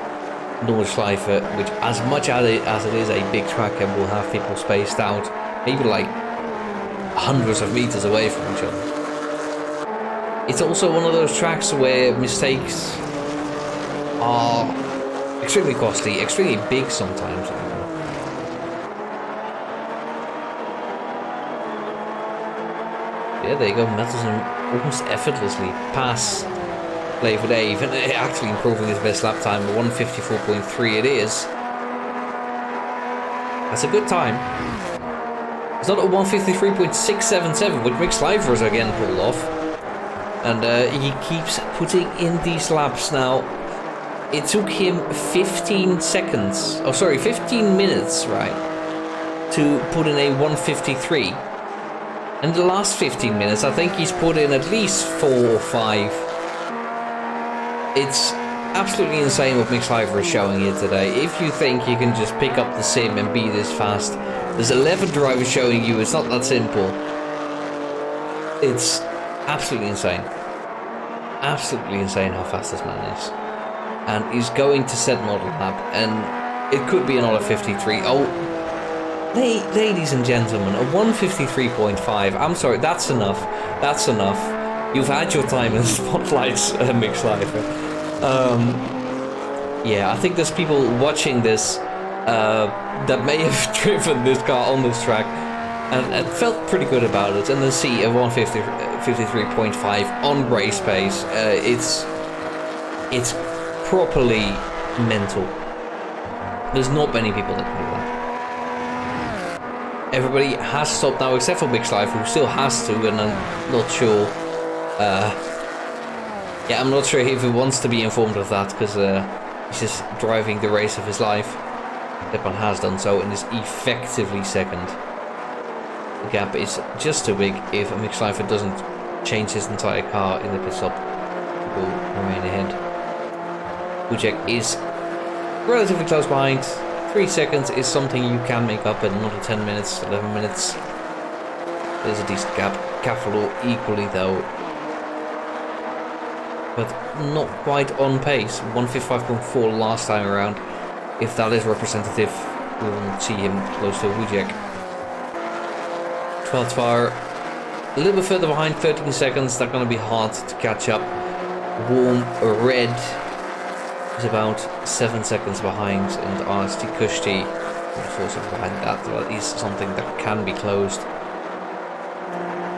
Mikk Schleifer, which as much as it is a big track and will have people spaced out, maybe like hundreds of meters away from each other. It's also one of those tracks where mistakes are extremely costly, extremely big sometimes. Yeah, there you go. Metal Sim almost effortlessly past Flavor Dave and actually improving his best lap time. 154.3 it is. That's a good time. It's not a 153.677, which Mikk Schleifer is again pulled off. And he keeps putting in these laps now. It took him 15 seconds, 15 minutes, right, to put in a 153. And the last 15 minutes, I think he's put in at least 4 or 5. It's absolutely insane what Mikk Schleifer is showing here today. If you think you can just pick up the sim and be this fast, there's 11 drivers showing you it's not that simple. It's absolutely insane. Absolutely insane how fast this man is. And he's going to set model lap, and it could be another 53. Oh, ladies and gentlemen, a 153.5. I'm sorry, that's enough. That's enough. You've had your time in the spotlights, Mikk Schleifer. Yeah, I think there's people watching this that may have driven this car on this track and felt pretty good about it. And then see a 153.5 on race pace. It's properly mental. There's not many people that can do that. Everybody has stopped now except for Mikk Schleifer, who still has to, and I'm not sure. Yeah, I'm not sure if he wants to be informed of that, because he's just driving the race of his life. Stepan has done so and is effectively second. The gap is just too big. If Mikk Schleifer doesn't change his entire car in the pit stop, he will remain ahead. Wojciech is relatively close behind. 3 seconds is something you can make up in another 10 minutes, 11 minutes. There's a decent gap. Cavalo equally though, but not quite on pace. 155.4 last time around. If that is representative, we will see him close to Wojciech. 12th far, a little bit further behind, 13 seconds. That's going to be hard to catch up. Warm red is about 7 seconds behind, and RST Kushti 4 seconds behind that. That is something that can be closed.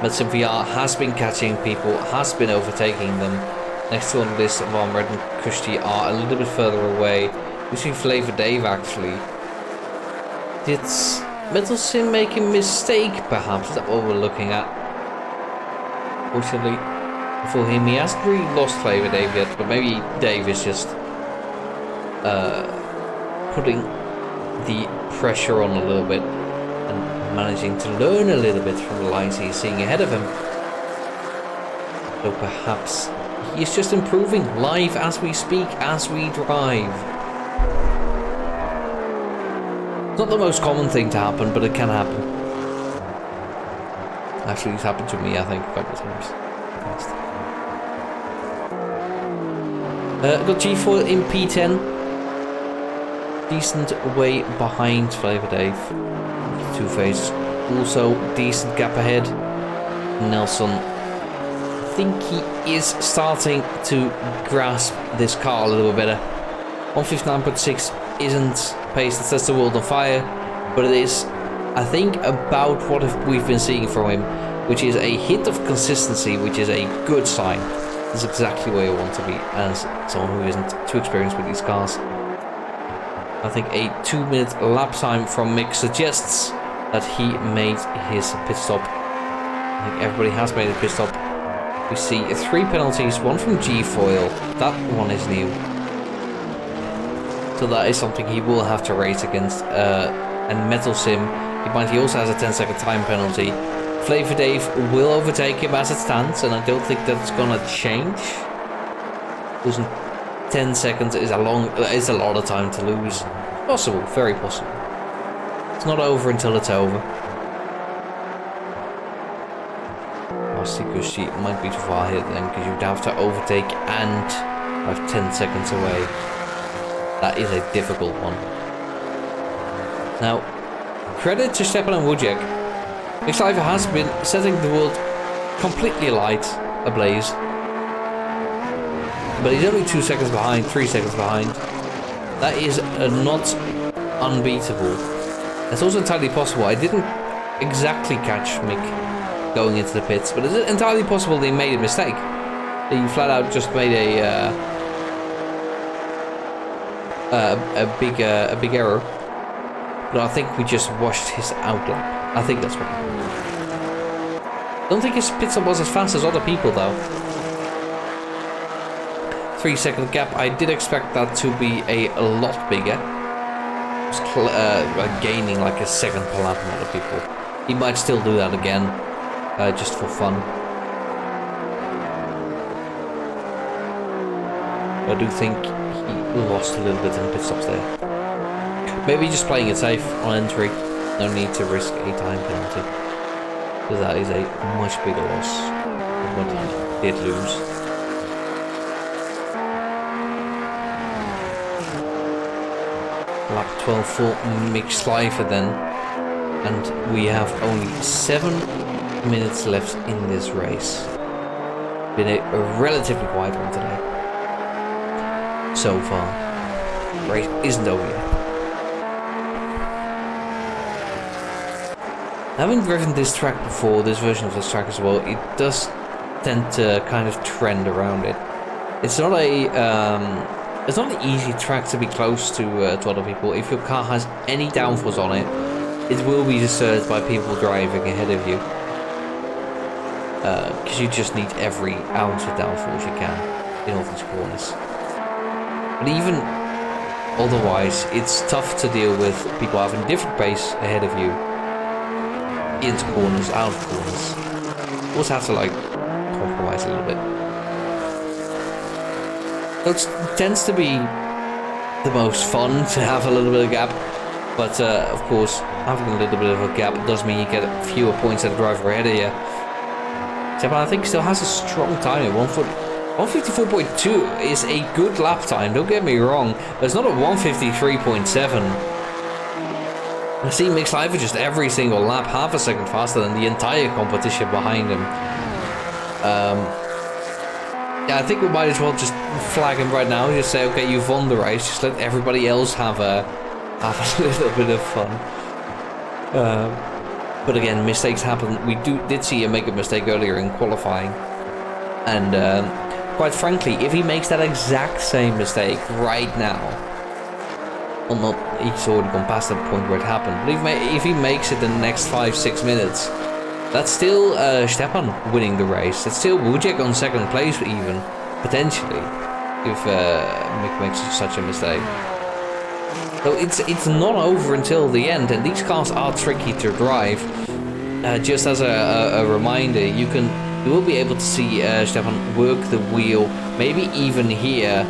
But VR has been catching people, has been overtaking them. Next to on the list, Van Red and Kushti are a little bit further away. We see Flavor Dave actually. Did Metal Sim make a mistake, perhaps? Is that what we're looking at? Fortunately for him, he hasn't really lost Flavor Dave yet, but maybe Dave is just putting the pressure on a little bit and managing to learn a little bit from the lines he's seeing ahead of him. So perhaps he's just improving live as we speak, as we drive. Not the most common thing to happen, but it can happen. Actually, it's happened to me, I think, a couple of times. Got G4 in P10. Decent way behind Flavor Dave. Two-Face. Also, decent gap ahead. Nelson. I think he is starting to grasp this car a little bit better. 159.6 isn't pace that sets the world on fire, but it is, I think, about what we've been seeing from him, which is a hint of consistency, which is a good sign. That's exactly where you want to be as someone who isn't too experienced with these cars. I think a 2-minute lap time from Mikk suggests that he made his pit stop. I think everybody has made a pit stop. We see 3 penalties, 1 from G-Foil. That one is new. So that is something he will have to race against. And Metal Sim, he also has a 10-second time penalty. Flavor Dave will overtake him as it stands, and I don't think that's gonna change. Losing 10 seconds is a lot of time to lose. Possible, very possible. It's not over until it's over. Kushi might be too far ahead then, because you'd have to overtake and have 10 seconds away. That is a difficult one. Now, credit to Stepan and Wojciech. Mikk Schleifer has been setting the world completely alight, ablaze. But he's only 2 seconds behind, 3 seconds behind. That is not unbeatable. It's also entirely possible. I didn't exactly catch Mikk going into the pits, but it's entirely possible they made a mistake. They flat out just made a big error. But I think we just washed his outlap. I think that's what happened. I don't think his pit stop was as fast as other people though. 3-second gap. I did expect that to be a lot bigger. Just gaining like a second per lap on other people. He might still do that again. Just for fun. I do think he lost a little bit in the pit stops there. Maybe just playing it safe on entry. No need to risk a time penalty. Because that is a much bigger loss than what he did lose. Lap 12 for Mikk Schleifer then. And we have only 7 minutes left in this race. Been a relatively quiet one today. So far. Race isn't over yet. Having driven this track before, this version of this track as well, it does tend to kind of trend around it. It's not it's not an easy track to be close to other people. If your car has any downforce on it, it will be disturbed by people driving ahead of you. Because you just need every ounce of downforce you can in all these corners. But even otherwise, it's tough to deal with people having different pace ahead of you. Into corners, out of corners. You also have to like compromise a little bit. So it tends to be the most fun to have a little bit of gap. But of course, having a little bit of a gap does mean you get fewer points at the driver ahead of you. But I think he still has a strong time. 154.2 is a good lap time, don't get me wrong. But it's not a 153.7. I see Mikk Schleifer just every single lap half a second faster than the entire competition behind him. Yeah, I think we might as well just flag him right now. Just say, okay, you've won the race. Just let everybody else have a little bit of fun. But again, mistakes happen. We did see him make a mistake earlier in qualifying. And quite frankly, if he makes that exact same mistake right now, well, not he's already gone past the point where it happened, but if he makes it in the next 5-6 minutes, that's still Stepan winning the race. That's still Wojciech on second place even, potentially, if Mikk makes such a mistake. So it's not over until the end, and these cars are tricky to drive. Just as a reminder, you will be able to see Stepan work the wheel, maybe even here.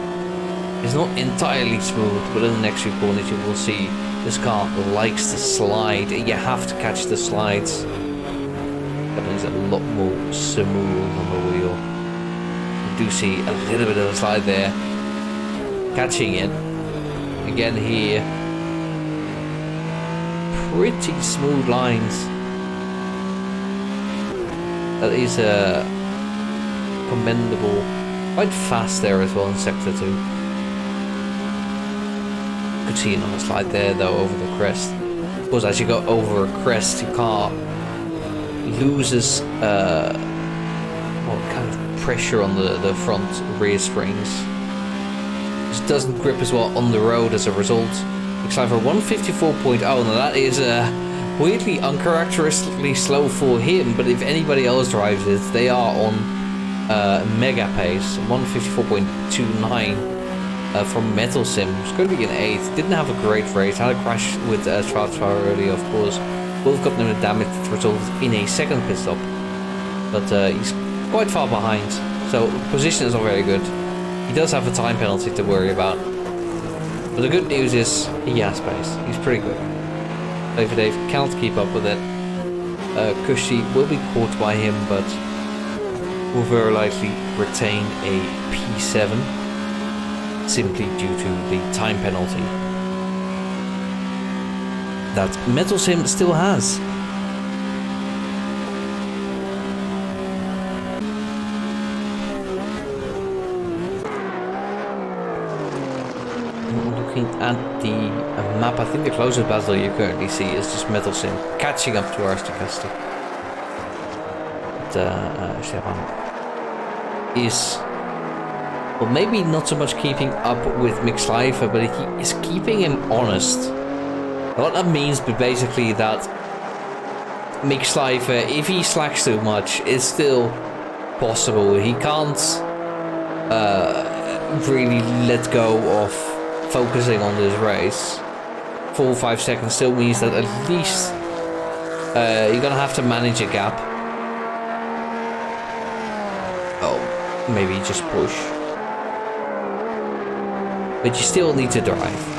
It's not entirely smooth, but in the next few corners you will see this car likes to slide. You have to catch the slides. That means a lot more smooth on the wheel. You do see a little bit of a slide there. Catching it. Again here. Pretty smooth lines. That is commendable. Quite fast there as well in sector 2. Could see another slide there though over the crest. Of course, as you go over a crest, your car loses kind of pressure on the front rear springs. It doesn't grip as well on the road as a result. Mikk Schleifer 154.0. Now that is weirdly uncharacteristically slow for him, but if anybody else drives it, they are on mega pace. 154.29. From Metal Sim. It's going to be an 8th. Didn't have a great race. Had a crash with Schwarzfahrer earlier, of course. Both got no damage that resulted in a second pit stop. But he's quite far behind. So position is not very good. He does have a time penalty to worry about. But the good news is he has pace. He's pretty good. Dave can't keep up with it. Kushi will be caught by him, but will very likely retain a P7. Simply due to the time penalty that Metal Sim still has. Looking at the map, I think the closest battle you currently see is just Metal Sim catching up to our Stochastic. But Stefan is... well, maybe not so much keeping up with Mikk Schleifer, but he is keeping him honest. What that means is basically that Mikk Schleifer, if he slacks too much, it's still possible. He can't really let go of focusing on this race. 4 or 5 seconds still means that at least you're gonna have to manage a gap. Oh, maybe just push. But you still need to drive.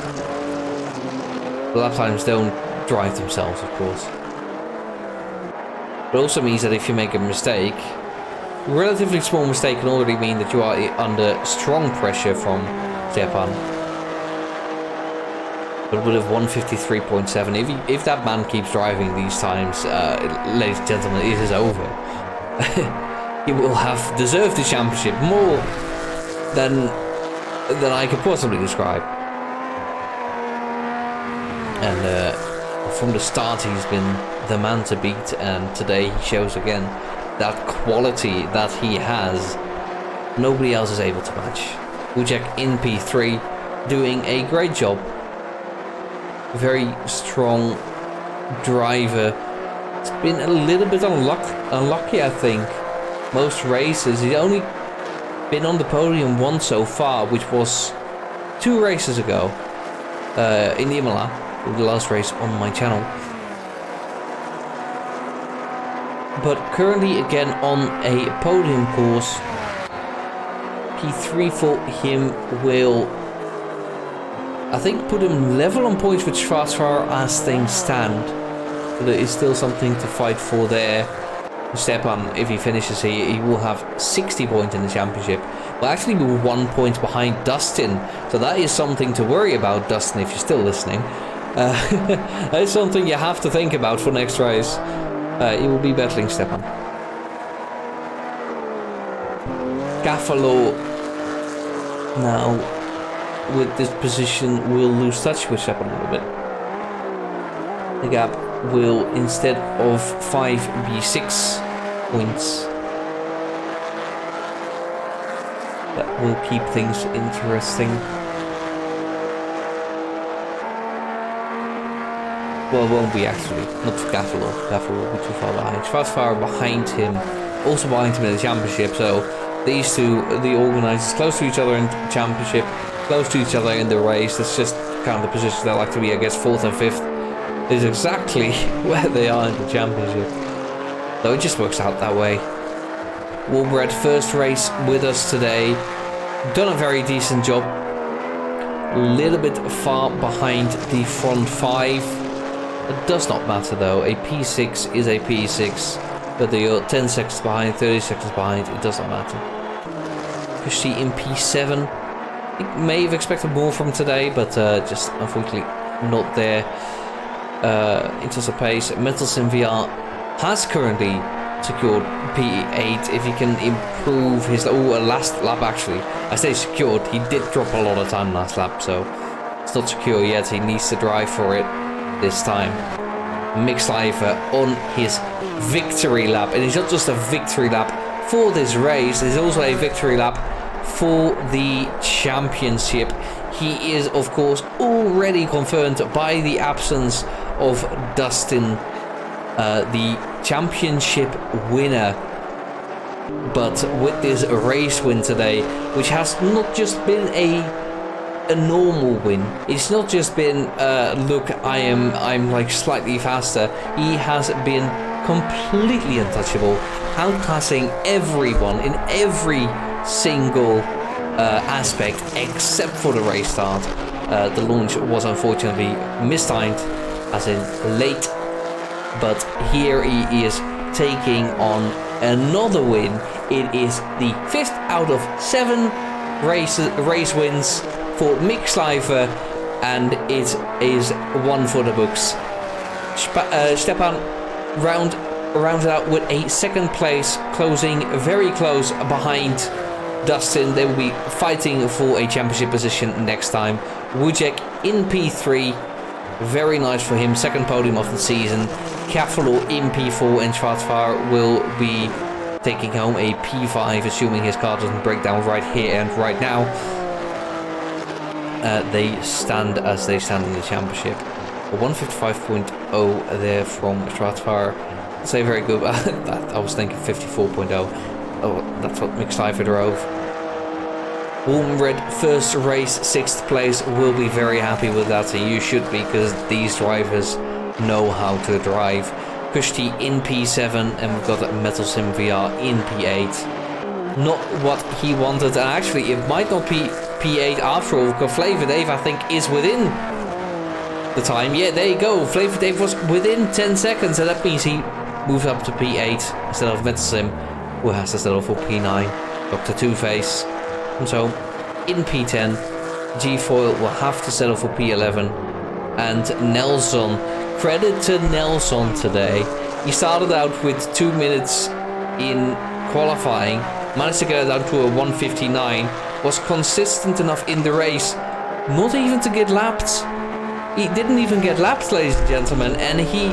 The lap times don't drive themselves, of course. It also means that if you make a mistake, a relatively small mistake can already mean that you are under strong pressure from Stepan. But with 153.7, if that man keeps driving these times, ladies and gentlemen, it is over. He will have deserved the championship more than I could possibly describe. And From the start, he's been the man to beat, and today he shows again that quality that he has. Nobody else is able to match. Wojciech in P3, doing a great job. Very strong driver. It's been a little bit unlucky, I think. Most races, he's only been on the podium once so far, which was 2 races ago in Imola, the last race on my channel. But currently again on a podium course. P3 for him will, I think, put him level on points with Schwarzfahrer as things stand. But there is still something to fight for there. Stepan, if he finishes here, he will have 60 points in the championship. Well, actually be 1 point behind Dustin. So that is something to worry about, Dustin, if you're still listening. That is something you have to think about for next race. He will be battling Stepan. Cavallo now with this position will lose touch with Stepan a little bit. The gap will, instead of 5, be 6 points. That will keep things interesting. Well, it won't be actually. Not for Cavallo. Cavallo will be too far behind. Schwarzfahrer behind him. Also behind him in the championship. So these two, the organisers, close to each other in the championship, close to each other in the race. That's just kind of the positions they like to be. I guess 4th and 5th is exactly where they are in the championship. So it just works out that way. Wilbred, first race with us today. Done a very decent job. A little bit far behind the front 5. It does not matter though. A P6 is a P6. But you're 10 seconds behind, 30 seconds behind, it doesn't matter. Kushti in P7. I may have expected more from today, but just unfortunately not there. In terms of pace, Metalsim VR has currently secured P8. If he can improve his last lap, actually, I say secured, he did drop a lot of time last lap, so it's not secure yet. He needs to drive for it this time. Mikk Schleifer on his victory lap, and it's not just a victory lap for this race, it's also a victory lap for the championship. He is, of course, already confirmed by the absence of Dustin, the championship winner. But with this race win today, which has not just been a normal win, it's not just been look, I'm like slightly faster. He has been completely untouchable, outclassing everyone in every single aspect except for the race start. The launch was unfortunately mistimed, as in late, but here he is taking on another win. It is the 5th out of 7 race wins for Mikk Schleifer, and it is one for the books. Stepan rounded out with a 2nd place, closing very close behind Dustin. They will be fighting for a championship position next time. Wojciech in P3, very nice for him, 2nd podium of the season. Cavallo in P4, and Schwarzfahrer will be taking home a P5, assuming his car doesn't break down right here and right now. They stand as they stand in the championship. A 155.0 there from Schwarzfahrer. I'd say very good. I was thinking 54.0. Oh, that's what Mikk Schleifer drove. Wilmred, first race, 6th place, will be very happy with that, and you should be, because these drivers know how to drive. Kushti in P7, and we've got Metalsim VR in P8. Not what he wanted, and actually it might not be P8 after all, because Flavor Dave, I think, is within the time. Yeah, there you go. Flavor Dave was within 10 seconds, and that means he moves up to P8 instead of Metalsim, who has to settle for P9. Dr. Two-Face. And so, in P10, G-Foil will have to settle for P11. And Nelson, credit to Nelson today. He started out with 2 minutes in qualifying, managed to get it down to a 1:59, was consistent enough in the race, not even to get lapped. He didn't even get laps, ladies and gentlemen, and he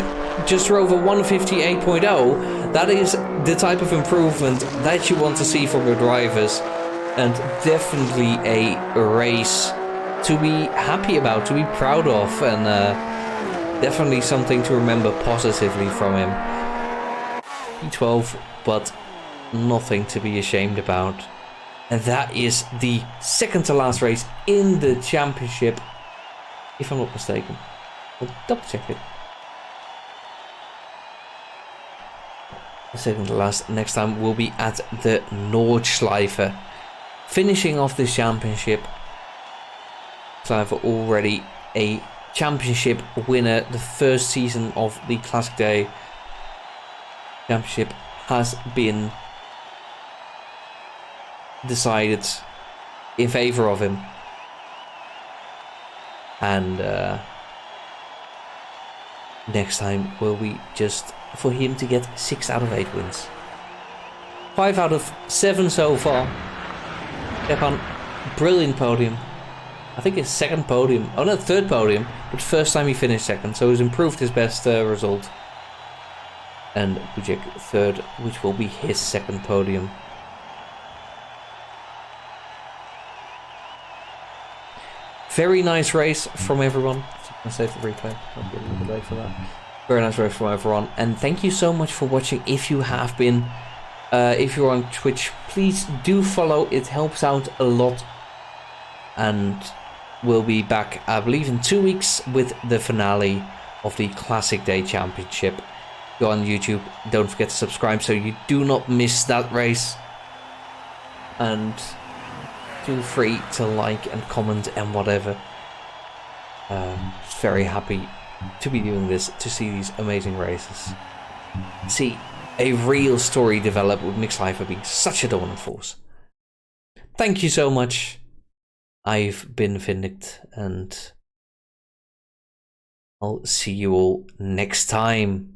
just drove a 158.0. That is the type of improvement that you want to see from your drivers, and definitely a race to be happy about, to be proud of, and definitely something to remember positively from him. P12, but nothing to be ashamed about. And that is the second to last race in the championship, if I'm not mistaken. We'll double check it. The second to last next time will be at the Mikk Schleifer. Finishing off this championship. Schleifer already a championship winner. The first season of the Classic Day Championship has been decided in favor of him, and next time will be just for him to get 6 out of 8 wins. 5 out of 7 so far. Stepan, brilliant podium. I think his second podium, oh no, third podium, but first time he finished second, so he's improved his best result. And Bujek third, which will be his second podium. Very nice race from everyone. I'll save the replay. I'll get a little delay for that. Very nice race from everyone, and thank you so much for watching. If you have been, if you're on Twitch, please do follow. It helps out a lot. And we'll be back, I believe, in 2 weeks with the finale of the Classic Day Championship. Go on YouTube, don't forget to subscribe so you do not miss that race. And feel free to like and comment and whatever. Very happy to be doing this, to see these amazing races. See a real story develop with Mikk Schleifer being such a dominant force. Thank you so much. I've been Vindict, and I'll see you all next time.